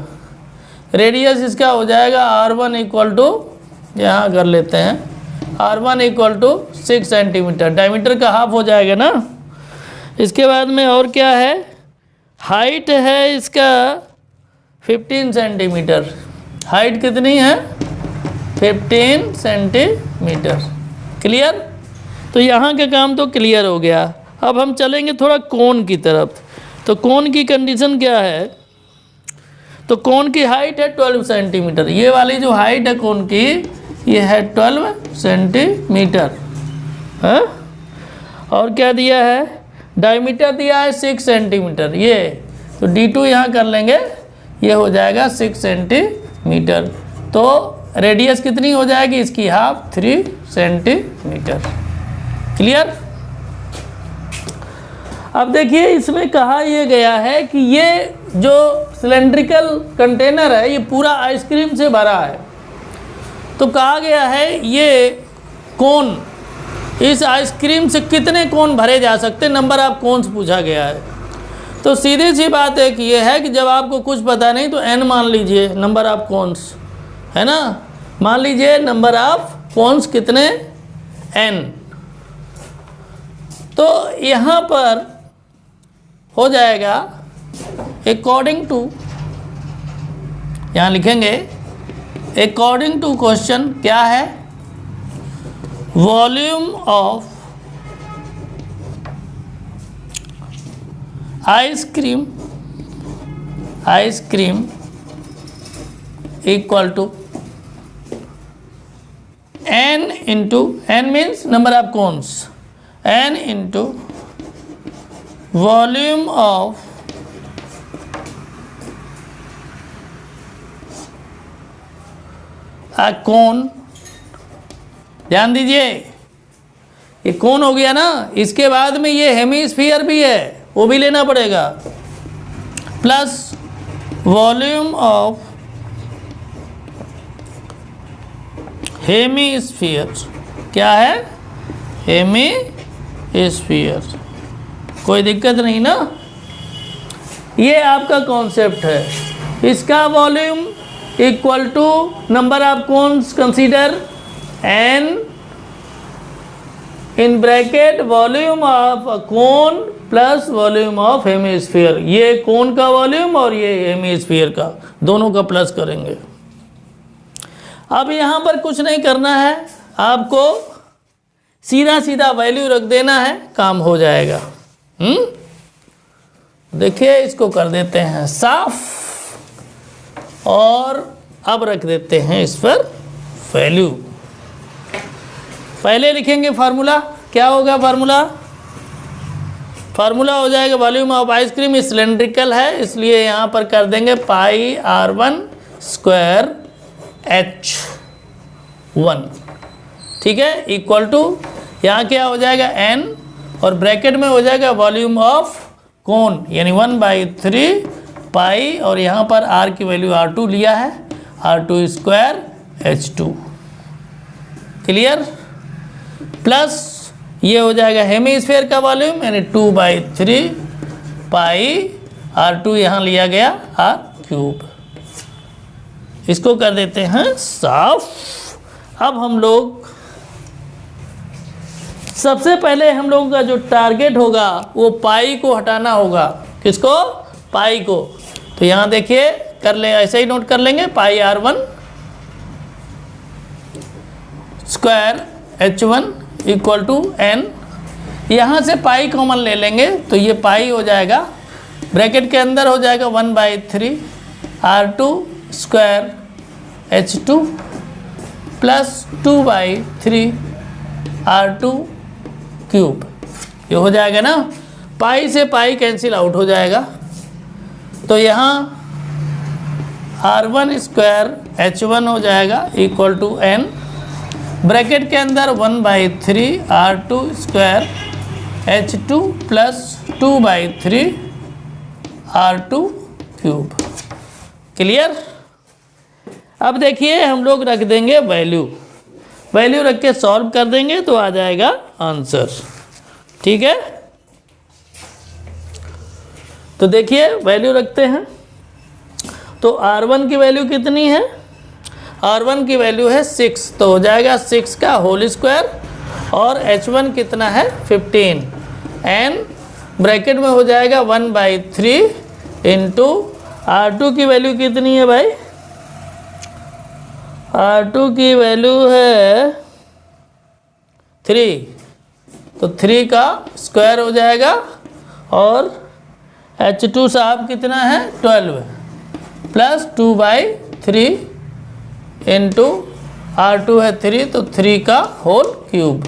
रेडियस इसका हो जाएगा R1 इक्वल टू, यहाँ कर लेते हैं, R1 equal to 6 centimetre. Diameter का हाफ हो जाएगा ना। इसके बाद में और क्या है? हाइट है इसका 15 सेंटीमीटर। हाइट कितनी है? 15 सेंटीमीटर। क्लियर? तो यहाँ का काम तो क्लियर हो गया। अब हम चलेंगे थोड़ा कोन की तरफ। तो कोन की कंडीशन क्या है? तो कोन की हाइट है 12 सेंटीमीटर। ये वाली जो हाइट है कोन की, ये है 12 सेंटीमीटर है। और क्या दिया है? डायमीटर दिया है 6 सेंटीमीटर। ये तो D2 यहाँ कर लेंगे, ये हो जाएगा 6 सेंटीमीटर। तो रेडियस कितनी हो जाएगी इसकी? Half, 3 centimetre. क्लियर? अब देखिए, इसमें कहा यह गया है कि ये जो सिलेंड्रिकल कंटेनर है ये पूरा आइसक्रीम से भरा है। तो कहा गया है ये कोन, इस आइसक्रीम से कितने कोन भरे जा सकते, नंबर ऑफ कोन्स पूछा गया है। तो सीधी सी बात एक ये है कि जब आपको कुछ पता नहीं तो n मान लीजिए, नंबर ऑफ कोन्स है ना। मान लीजिए नंबर ऑफ कोन्स कितने? n। तो यहाँ पर हो जाएगा अकॉर्डिंग टू, यहाँ लिखेंगे अकॉर्डिंग टू क्वेश्चन क्या है? Volume of ice cream equal to n into, n means number of cones, n into volume of a cone. ध्यान दीजिए, ये कोन हो गया ना। इसके बाद में ये हेमीस्फीयर भी है, वो भी लेना पड़ेगा, प्लस वॉल्यूम ऑफ हेमीस्फीयर। क्या है? हेमीस्फीयर। कोई दिक्कत नहीं ना। ये आपका कॉन्सेप्ट है। इसका volume equal to number of cones, consider n in bracket volume of a cone plus volume of hemisphere. ये कोन का वॉल्यूम और ये हेमीस्फीयर का, दोनों का प्लस करेंगे। अब यहाँ पर कुछ नहीं करना है, आपको सीधा सीधा वैल्यू रख देना है, काम हो जाएगा। देखिए, इसको कर देते हैं साफ और अब रख देते हैं इस पर वैल्यू। पहले लिखेंगे फार्मूला। क्या होगा फार्मूला? फार्मूला हो जाएगा वॉल्यूम ऑफ आइसक्रीम सिलेंड्रिकल है, इसलिए यहाँ पर कर देंगे पाई R1 स्क्वायर H1। ठीक है, इक्वल टू यहाँ क्या हो जाएगा? n, और ब्रैकेट में हो जाएगा वॉल्यूम ऑफ कोन, यानी 1/3 पाई, और यहाँ पर R की वैल्यू R2 लिया है, R2 square H2। Clear? Plus ये हो जाएगा हेमीस्फीयर का वॉल्यूम, यानी 2/3 पाई, R2 यहाँ लिया गया R3। इसको कर देते हैं साफ। अब हम लोग सबसे पहले हम लोगों का जो टारगेट होगा वो पाई को हटाना होगा। किसको? पाई को। तो यहाँ देखिए, कर ले, ऐसे ही नोट कर लेंगे, pi R1 square H1 equal to n। यहाँ से पाई कॉमन ले लेंगे तो ये पाई हो जाएगा, ब्रैकेट के अंदर हो जाएगा 1/3 R2 square H2 plus 2/3 R2 cube. ये हो जाएगा ना, पाई से पाई कैंसिल आउट हो जाएगा। तो यहाँ R1 स्क्वायर H1 हो जाएगा इक्वल टू n, ब्रैकेट के अंदर 1/3 R2 square H2 plus 2/3 R2 cube. Clear. अब देखिए हम लोग रख देंगे वैल्यू, वैल्यू रख के सॉल्व कर देंगे तो आ जाएगा आंसर। ठीक है, तो देखिए वैल्यू रखते हैं। तो R1 की वैल्यू कितनी है, R1 की वैल्यू है 6, तो हो जाएगा 6 का होल स्क्वायर, और H1 कितना है 15, एन ब्रैकेट में हो जाएगा 1/3 इंटू R2 की वैल्यू कितनी है भाई, R2 की वैल्यू है 3, तो 3 का स्क्वायर हो जाएगा, और H2 साहब कितना है 12 प्लस 2/3 इंटू R2 है 3, तो 3 का होल क्यूब।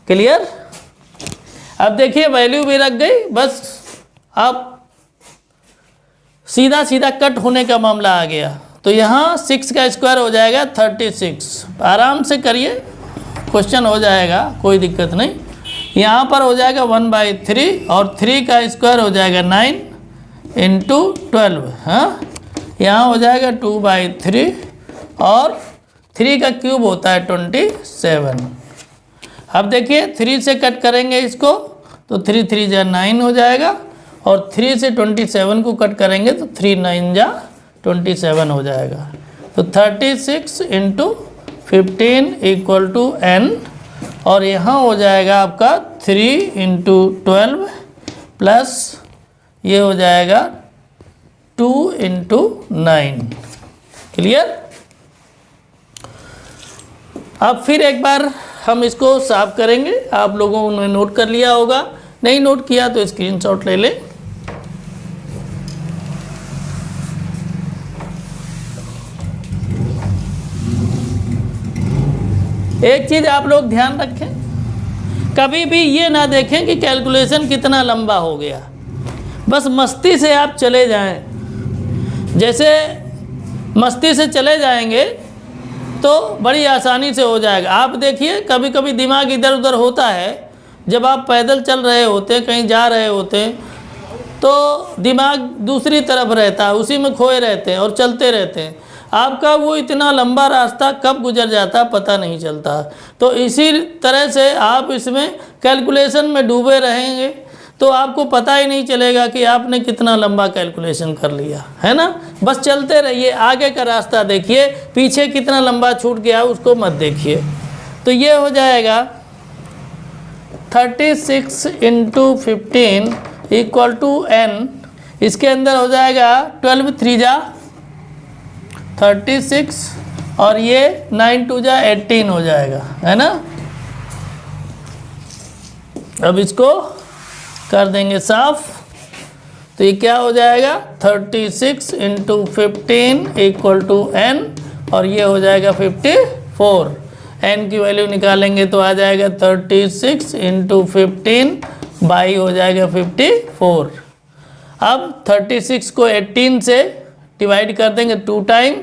क्लियर। अब देखिए वैल्यू भी रख गई, बस अब सीधा सीधा कट होने का मामला आ गया। तो यहाँ 6 का स्क्वायर हो जाएगा 36, आराम से करिए क्वेश्चन हो जाएगा, कोई दिक्कत नहीं। यहाँ पर हो जाएगा 1/3, और 3 का स्क्वायर हो जाएगा 9 इंटू 12, हाँ यहाँ हो जाएगा 2/3, और 3 का क्यूब होता है 27। अब देखिए 3 से कट करेंगे इसको, तो 3 3 जा 9 हो जाएगा, और 3 से 27 को कट करेंगे तो 3 9 जा 27 हो जाएगा। तो 36 इंटू 15 इक्वल टू n, और यहाँ हो जाएगा आपका 3 इंटू 12 प्लस ये हो जाएगा 2 इंटू 9। क्लियर। अब फिर एक बार हम इसको साफ करेंगे, आप लोगों ने नोट कर लिया होगा, नहीं नोट किया तो स्क्रीनशॉट ले लें। एक चीज़ आप लोग ध्यान रखें, कभी भी ये ना देखें कि कैलकुलेशन कितना लंबा हो गया, बस मस्ती से आप चले जाएं। जैसे मस्ती से चले जाएंगे तो बड़ी आसानी से हो जाएगा। आप देखिए कभी कभी दिमाग इधर उधर होता है, जब आप पैदल चल रहे होते हैं, कहीं जा रहे होते हैं, तो दिमाग दूसरी तरफ रहता है, उसी में खोए रहते हैं और चलते रहते हैं। आपका वो इतना लंबा रास्ता कब गुजर जाता पता नहीं चलता। तो इसी तरह से आप इसमें कैलकुलेशन में डूबे रहेंगे तो आपको पता ही नहीं चलेगा कि आपने कितना लंबा कैलकुलेशन कर लिया, है ना। बस चलते रहिए, आगे का रास्ता देखिए, पीछे कितना लंबा छूट गया उसको मत देखिए। तो ये हो जाएगा 36 इंटू 15 इक्वल टू n, इसके अंदर हो जाएगा 12 3 जा 36, और ये 9 2 जा 18 हो जाएगा, है ना। अब इसको कर देंगे साफ, तो ये क्या हो जाएगा 36 इंटू 15 इक्वल टू n, और ये हो जाएगा 54। n की वैल्यू निकालेंगे तो आ जाएगा 36 इंटू 15 बाई हो जाएगा 54। अब 36 को 18 से डिवाइड कर देंगे 2 टाइम,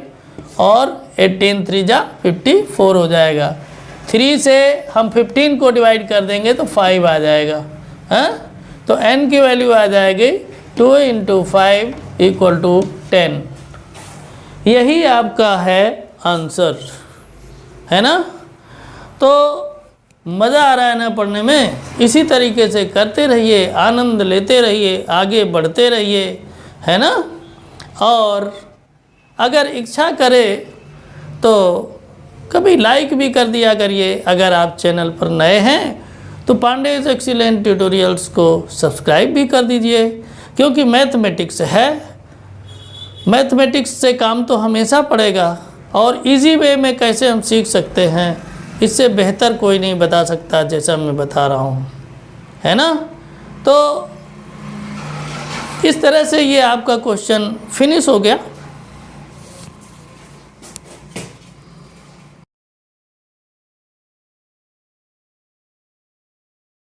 और 18 3 जा 54 हो जाएगा। 3 से हम 15 को डिवाइड कर देंगे तो 5 आ जाएगा, हाँ। तो n की वैल्यू आ जाएगी 2 इंटू 5 इक्वल टू 10। यही आपका है आंसर, है ना। तो मज़ा आ रहा है ना पढ़ने में, इसी तरीके से करते रहिए, आनंद लेते रहिए, आगे बढ़ते रहिए, है ना। और अगर इच्छा करे तो कभी लाइक भी कर दिया करिए। अगर आप चैनल पर नए हैं तो पांडेज एक्सीलेंट ट्यूटोरियल्स को सब्सक्राइब भी कर दीजिए, क्योंकि मैथमेटिक्स है, मैथमेटिक्स से काम तो हमेशा पड़ेगा, और इजी वे में कैसे हम सीख सकते हैं इससे बेहतर कोई नहीं बता सकता जैसा मैं बता रहा हूँ, है ना। तो इस तरह से ये आपका क्वेश्चन फिनिश हो गया।